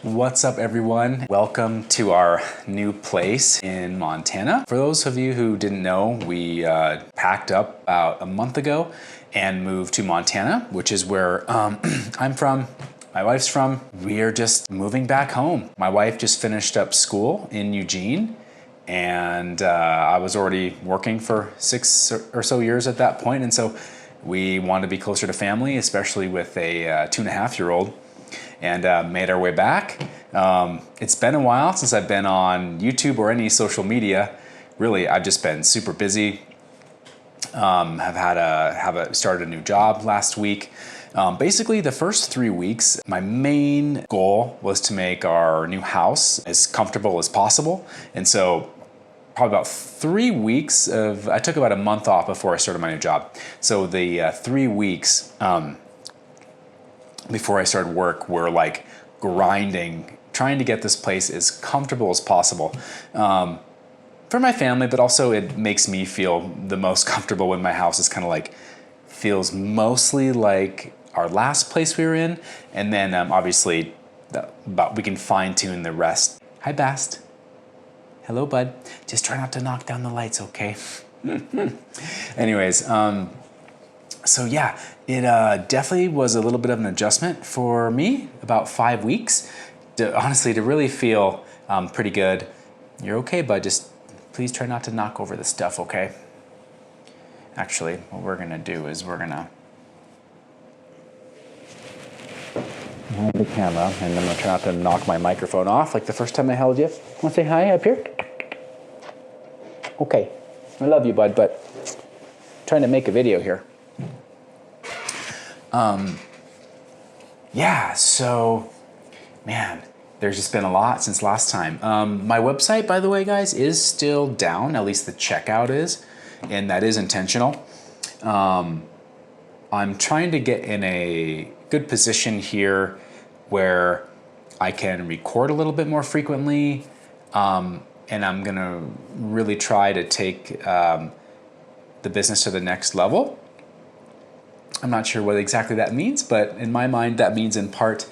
What's up, everyone? Welcome to our new place in Montana. For those of you who didn't know, we packed up about a month ago and moved to Montana, which is where I'm from, my wife's from. We are just moving back home. My wife just finished up school in Eugene, and I was already working for 6 or so years at that point, and so we wanted to be closer to family, especially with a 2.5-year-old. And made our way back. It's been a while since I've been on YouTube or any social media. Really, I've just been super busy. Started a new job last week. Basically, the first 3 weeks, my main goal was to make our new house as comfortable as possible. And so probably about 3 weeks I took about a month off before I started my new job. So the 3 weeks, before I started work, were like grinding, trying to get this place as comfortable as possible for my family, but also it makes me feel the most comfortable when my house is kind of like, feels mostly like our last place we were in. And then obviously, we can fine tune the rest. Hi, Bast. Hello, bud. Just try not to knock down the lights, okay? Anyways, so yeah, it definitely was a little bit of an adjustment for me, about 5 weeks, honestly, to really feel pretty good. You're okay, bud, just please try not to knock over the stuff, okay? Actually, what we're gonna do is we're gonna hold the camera, and I'm gonna try not to knock my microphone off like the first time I held you. Wanna say hi up here? Okay, I love you, bud, but I'm trying to make a video here. Yeah, so, man, there's just been a lot since last time. My website, by the way, guys, is still down, at least the checkout is, and that is intentional. I'm trying to get in a good position here where I can record a little bit more frequently, and I'm gonna really try to take the business to the next level. I'm not sure what exactly that means, but in my mind, that means in part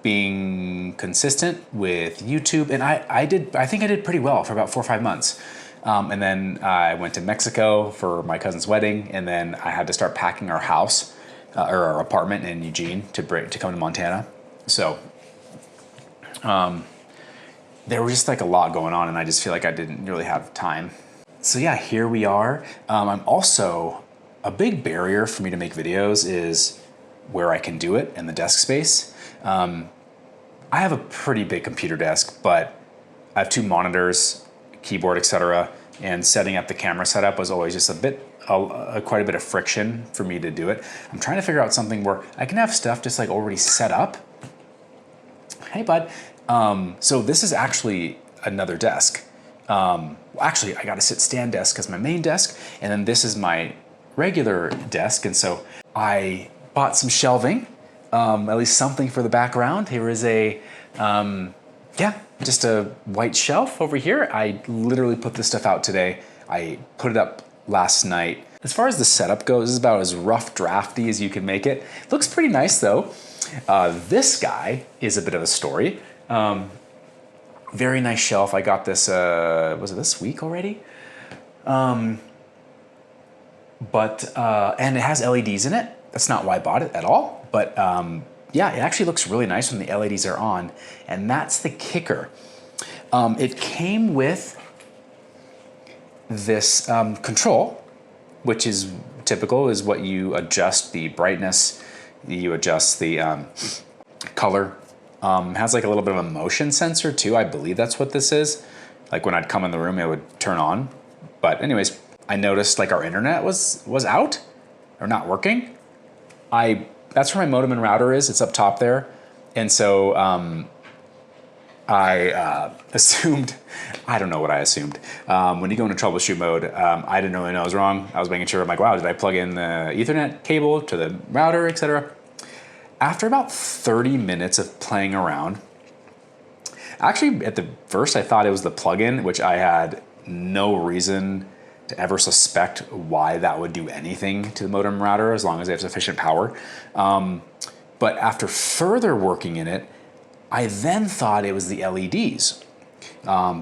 being consistent with YouTube. And I think I did pretty well for about 4 or 5 months. And then I went to Mexico for my cousin's wedding, and then I had to start packing our house or our apartment in Eugene to come to Montana. So there was just like a lot going on, and I just feel like I didn't really have time. So yeah, here we are. I'm also, a big barrier for me to make videos is where I can do it in the desk space. I have a pretty big computer desk, but I have 2 monitors, keyboard, etc. And setting up the camera setup was always just quite a bit of friction for me to do it. I'm trying to figure out something where I can have stuff just like already set up. Hey, bud. So this is actually another desk. Actually, I got a sit-stand desk as my main desk, and then this is my regular desk, and so I bought some shelving, at least something for the background. Here is just a white shelf over here. I literally put this stuff out today. I put it up last night. As far as the setup goes, this is about as rough drafty as you can make it. Looks pretty nice though. This guy is a bit of a story. Very nice shelf. I got this, was it this week already? And it has LEDs in it. That's not why I bought it at all. But yeah, it actually looks really nice when the LEDs are on. And that's the kicker. It came with this control, which is typical, is what you adjust the brightness, you adjust the color. Has like a little bit of a motion sensor too. I believe that's what this is. Like when I'd come in the room, it would turn on. But anyways, I noticed like our internet was out or not working. That's where my modem and router is. It's up top there. And so I assumed, I don't know what I assumed. When you go into troubleshoot mode, I didn't really know I was wrong. I was making sure, I'm like, wow, did I plug in the Ethernet cable to the router, etc. After about 30 minutes of playing around, actually at the first I thought it was the plugin, which I had no reason to ever suspect why that would do anything to the modem router as long as they have sufficient power. But after further working in it, I then thought it was the LEDs,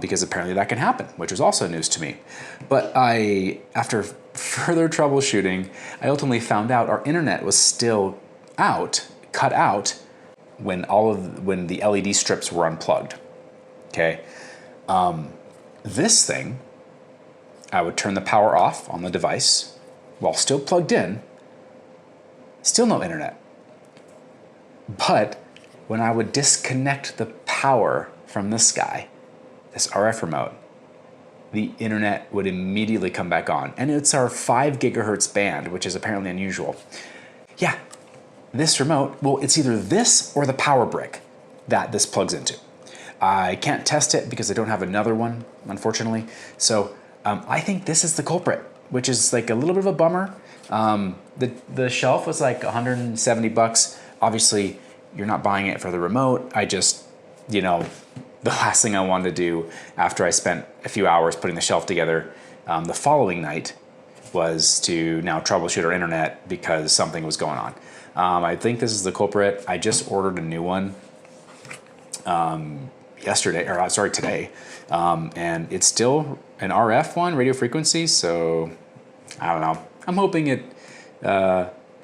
because apparently that can happen, which was also news to me. But after further troubleshooting, I ultimately found out our internet was still cut out when the LED strips were unplugged. Okay, this thing, I would turn the power off on the device while still plugged in, still no internet. But when I would disconnect the power from this guy, this RF remote, the internet would immediately come back on. And it's our 5 gigahertz band, which is apparently unusual. Yeah, this remote, well, it's either this or the power brick that this plugs into. I can't test it because I don't have another one, unfortunately. So I think this is the culprit, which is like a little bit of a bummer. The shelf was like 170 bucks. Obviously, you're not buying it for the remote. I just, the last thing I wanted to do after I spent a few hours putting the shelf together the following night was to now troubleshoot our internet because something was going on. I think this is the culprit. I just ordered a new one today, and it's still an RF one, radio frequency, so I don't know. I'm hoping it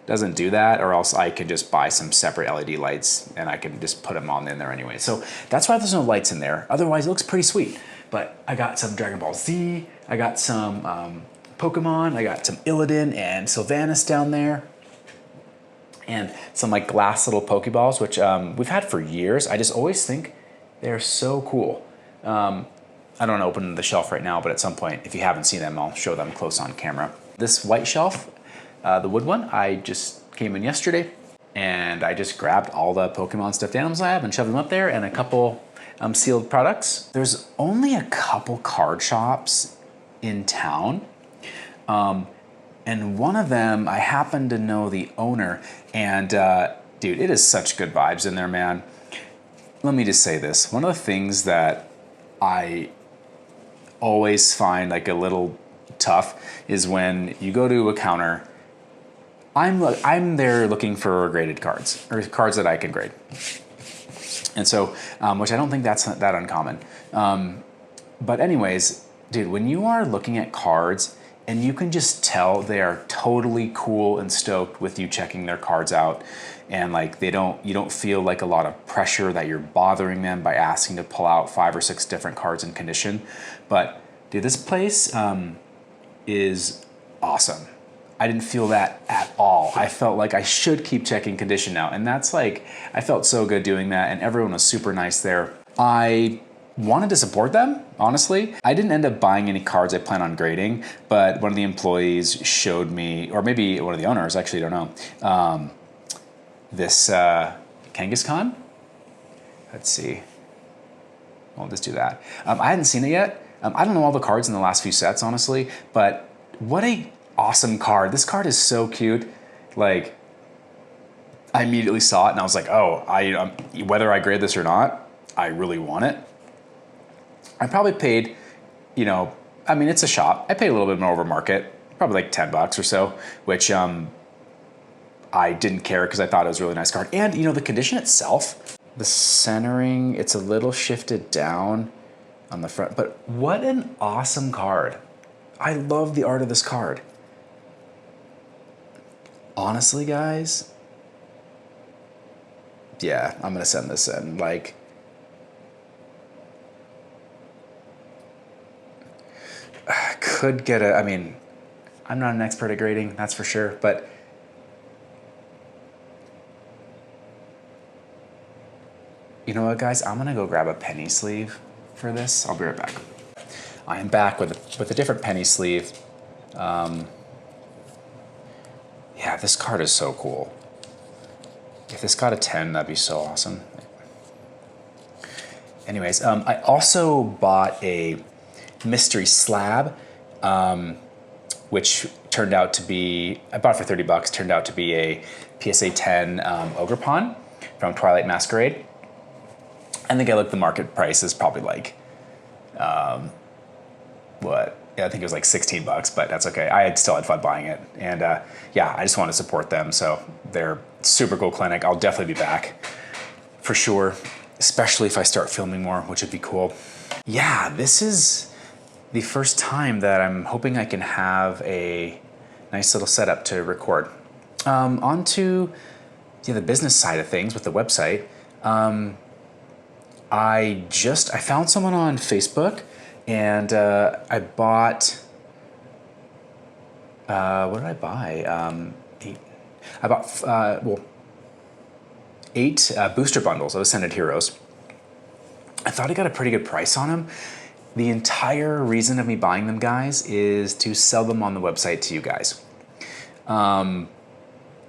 doesn't do that, or else I can just buy some separate LED lights and I can just put them on in there anyway. So that's why there's no lights in there. Otherwise, it looks pretty sweet. But I got some Dragon Ball Z, I got some Pokemon, I got some Illidan and Sylvanas down there, and some like glass little Pokeballs, which we've had for years. I just always think they're so cool. I don't open the shelf right now, but at some point, if you haven't seen them, I'll show them close on camera. This white shelf, the wood one, I just came in yesterday and I just grabbed all the Pokemon stuffed animals I have and shoved them up there, and a couple sealed products. There's only a couple card shops in town. And one of them, I happen to know the owner, and dude, it is such good vibes in there, man. Let me just say this. One of the things that I always find like a little tough is when you go to a counter, I'm there looking for graded cards, or cards that I can grade. And so, which I don't think that's that uncommon. But anyways, dude, when you are looking at cards and you can just tell they are totally cool and stoked with you checking their cards out, and like you don't feel like a lot of pressure that you're bothering them by asking to pull out 5 or 6 different cards in condition. But dude, this place is awesome. I didn't feel that at all. I felt like I should keep checking condition now, and that's like, I felt so good doing that, and everyone was super nice there. I wanted to support them, honestly. I didn't end up buying any cards I plan on grading, but one of the employees showed me, or maybe one of the owners, actually, I don't know, this Kangaskhan. Let's see. We'll just do that. I hadn't seen it yet. I don't know all the cards in the last few sets, honestly, but what a awesome card. This card is so cute. Like, I immediately saw it and I was like, oh, whether I grade this or not, I really want it. I probably paid, I mean, it's a shop. I paid a little bit more over market, probably like $10 or so, which I didn't care because I thought it was a really nice card. And, the condition itself, the centering, it's a little shifted down on the front, but what an awesome card. I love the art of this card. Honestly, guys, yeah, I'm gonna send this in. Like, could get I mean, I'm not an expert at grading, that's for sure, but you know what, guys? I'm gonna go grab a penny sleeve for this. I'll be right back. I am back with a different penny sleeve. Yeah, this card is so cool. If this got a 10, that'd be so awesome. Anyways, I also bought a mystery slab, which turned out to be, I bought it for $30, turned out to be a PSA 10 Ogerpon from Twilight Masquerade. I think I looked, the market price is probably like, I think it was like 16 bucks, but that's okay. Still had fun buying it. And yeah, I just want to support them. So they're super cool clinic. I'll definitely be back for sure, especially if I start filming more, which would be cool. Yeah, this is the first time that I'm hoping I can have a nice little setup to record. On to the business side of things with the website. I found someone on Facebook, and I bought, what did I buy? I bought, 8 booster bundles of Ascended Heroes. I thought I got a pretty good price on them. The entire reason of me buying them, guys, is to sell them on the website to you guys. I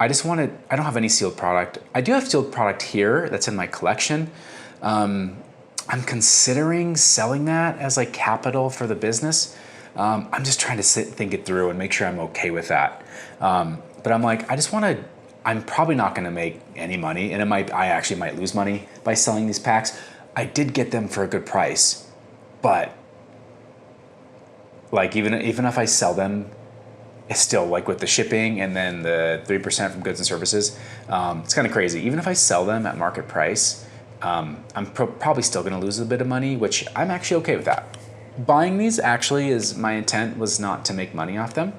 don't have any sealed product. I do have sealed product here that's in my collection. I'm considering selling that as like capital for the business. I'm just trying to think it through and make sure I'm okay with that. But I'm like, I'm probably not gonna make any money, and I actually might lose money by selling these packs. I did get them for a good price, but like even if I sell them, it's still like with the shipping and then the 3% from goods and services, it's kind of crazy. Even if I sell them at market price, I'm probably still going to lose a bit of money, which I'm actually okay with that. Buying these actually my intent was not to make money off them.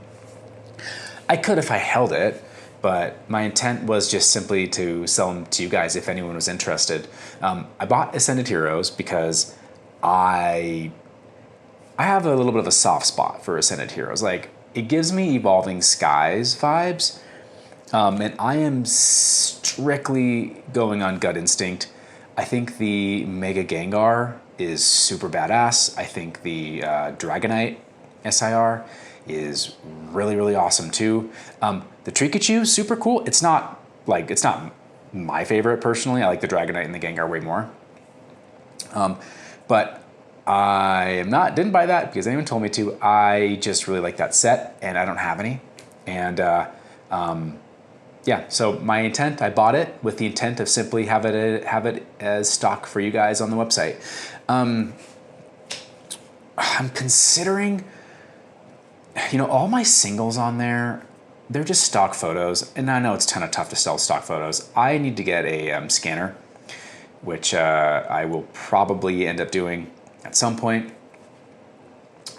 I could if I held it, but my intent was just simply to sell them to you guys if anyone was interested. I bought Ascended Heroes because I have a little bit of a soft spot for Ascended Heroes. Like, it gives me Evolving Skies vibes, and I am strictly going on gut instinct. I think the Mega Gengar is super badass. I think the Dragonite SIR is really, really awesome too. The Trikachu, super cool. It's not my favorite personally. I like the Dragonite and the Gengar way more. But I didn't buy that because anyone told me to. I just really like that set, and I don't have any. And yeah, so my intent, I bought it with the intent of simply have it as stock for you guys on the website. I'm considering, all my singles on there, they're just stock photos, and I know it's kind of tough to sell stock photos. I need to get a scanner, which I will probably end up doing at some point.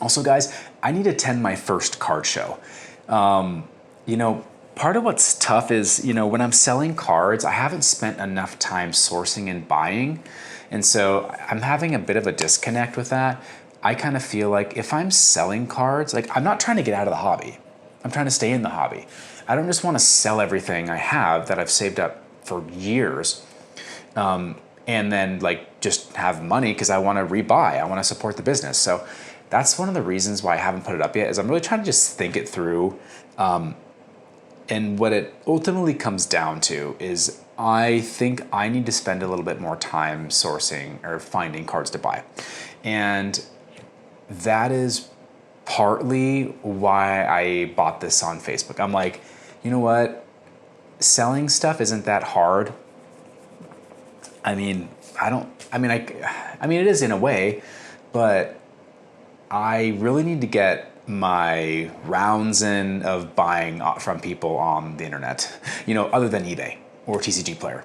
Also, guys, I need to attend my first card show. Part of what's tough is, when I'm selling cards, I haven't spent enough time sourcing and buying. And so I'm having a bit of a disconnect with that. I kind of feel like if I'm selling cards, like, I'm not trying to get out of the hobby. I'm trying to stay in the hobby. I don't just want to sell everything I have that I've saved up for years. And then just have money because I want to rebuy. I want to support the business. So that's one of the reasons why I haven't put it up yet, is I'm really trying to just think it through. And what it ultimately comes down to is I think I need to spend a little bit more time sourcing or finding cards to buy. And that is partly why I bought this on Facebook. I'm like, you know what? Selling stuff isn't that hard. It is in a way, but I really need to get my rounds in of buying from people on the internet, other than eBay or TCG Player.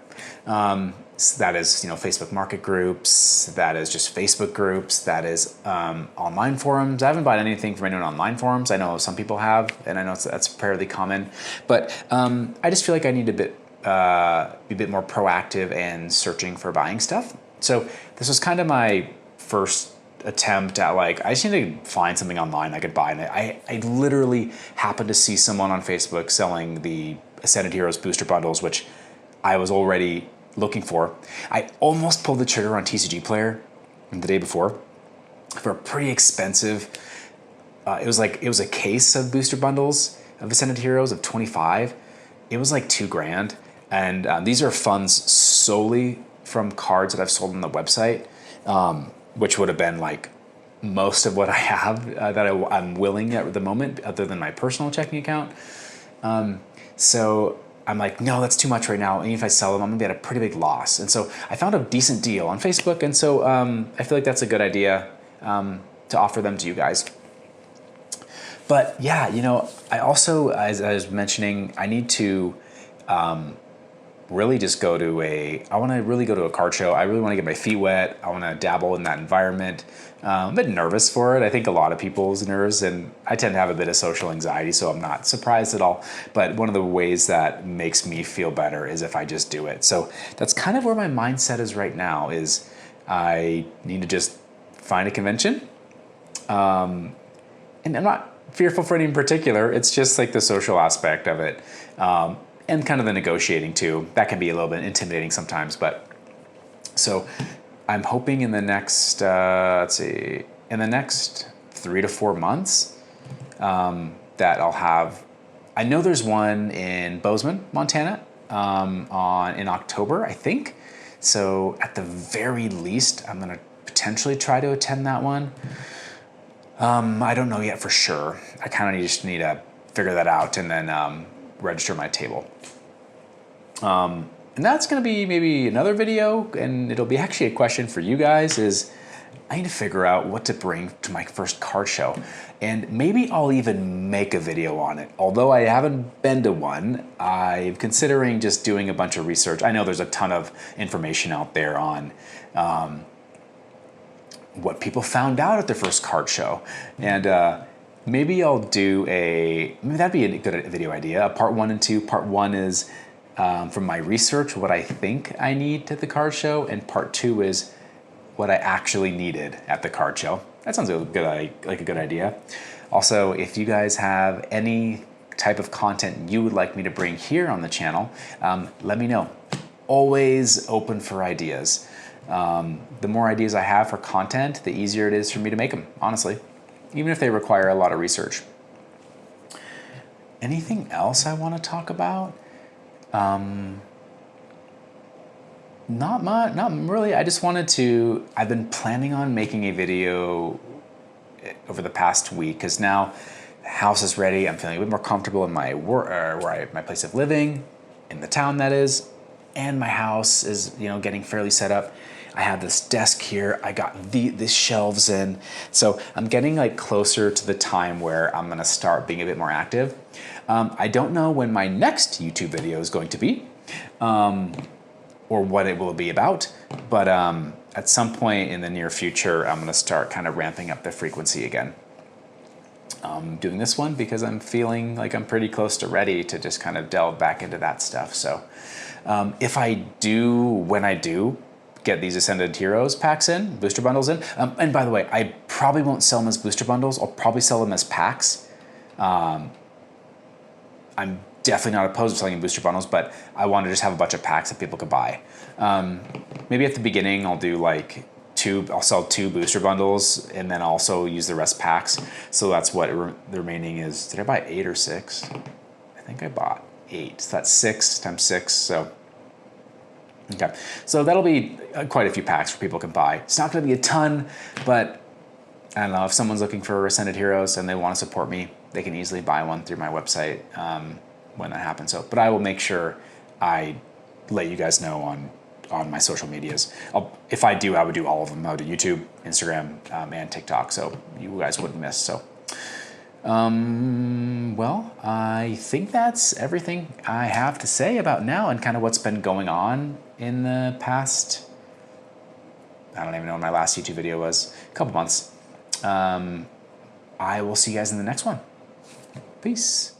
So that is, Facebook market groups, that is just Facebook groups, that is online forums. I haven't bought anything from anyone online forums. I know some people have, and I know that's fairly common, but I just feel like I need to be a bit more proactive and searching for buying stuff. So this was kind of my first attempt at I just need to find something online I could buy. And I literally happened to see someone on Facebook selling the Ascended Heroes booster bundles, which I was already looking for. I almost pulled the trigger on TCG Player the day before for a pretty expensive, it was a case of booster bundles of Ascended Heroes of 25. It was like $2,000. And these are funds solely from cards that I've sold on the website, which would have been most of what I have that I'm willing at the moment, other than my personal checking account. So I'm like, no, that's too much right now. And if I sell them, I'm gonna be at a pretty big loss. And so I found a decent deal on Facebook. And so I feel like that's a good idea to offer them to you guys. But yeah, you know, I also, as I was mentioning, I need to really just go to I want to really go to a card show. I really want to get my feet wet. I want to dabble in that environment. I'm a bit nervous for it. I think a lot of people's nerves, and I tend to have a bit of social anxiety, so I'm not surprised at all. But one of the ways that makes me feel better is if I just do it. So that's kind of where my mindset is right now, is I need to just find a convention. And I'm not fearful for any in particular. It's just like the social aspect of it. And kind of the negotiating too. That can be a little bit intimidating sometimes, but so I'm hoping in the next, in the next 3 to 4 months, that I'll have, I know there's one in Bozeman, Montana, in October, I think. So at the very least, I'm gonna potentially try to attend that one. I don't know yet for sure. I kind of just need to figure that out and then register my table. And that's going to be maybe another video, and it'll be actually a question for you guys, is I need to figure out what to bring to my first card show. And maybe I'll even make a video on it. Although I haven't been to one, I'm considering just doing a bunch of research. I know there's a ton of information out there on what people found out at their first card show. And maybe I'll do maybe that'd be a good video idea, part 1 and 2. Part 1 is from my research, what I think I need at the card show, and part 2 is what I actually needed at the card show. That sounds like a good idea. Also, if you guys have any type of content you would like me to bring here on the channel, let me know. Always open for ideas. The more ideas I have for content, the easier it is for me to make them, honestly, even if they require a lot of research. Anything else I want to talk about? Not much, not really. I just wanted to, I've been planning on making a video over the past week, because now the house is ready. I'm feeling a bit more comfortable in my my place of living, in the town that is, and my house is, you know, getting fairly set up. I have this desk here. I got these shelves in. So I'm getting like closer to the time where I'm gonna start being a bit more active. I don't know when my next YouTube video is going to be, or what it will be about, but at some point in the near future, I'm gonna start kind of ramping up the frequency again. I'm doing this one because I'm feeling like I'm pretty close to ready to just kind of delve back into that stuff. So if I do, when I do get these Ascended Heroes packs in, booster bundles in, and by the way, I probably won't sell them as booster bundles. I'll probably sell them as packs. I'm definitely not opposed to selling booster bundles, but I want to just have a bunch of packs that people could buy. Maybe at the beginning I'll do like I'll sell 2 booster bundles and then also use the rest packs. So that's what the remaining is. Did I buy 8 or 6? I think I bought 8. So that's 6 times 6. So okay, so that'll be quite a few packs where people can buy. It's not going to be a ton, but I don't know, if someone's looking for Ascended Heroes and they want to support me, they can easily buy one through my website when that happens. So, but I will make sure I let you guys know on my social medias. If I do, I would do all of them. I would do YouTube, Instagram, and TikTok, so you guys wouldn't miss. So, well, I think that's everything I have to say about now and kind of what's been going on in the past, I don't even know when my last YouTube video was, a couple months. I will see you guys in the next one. Peace.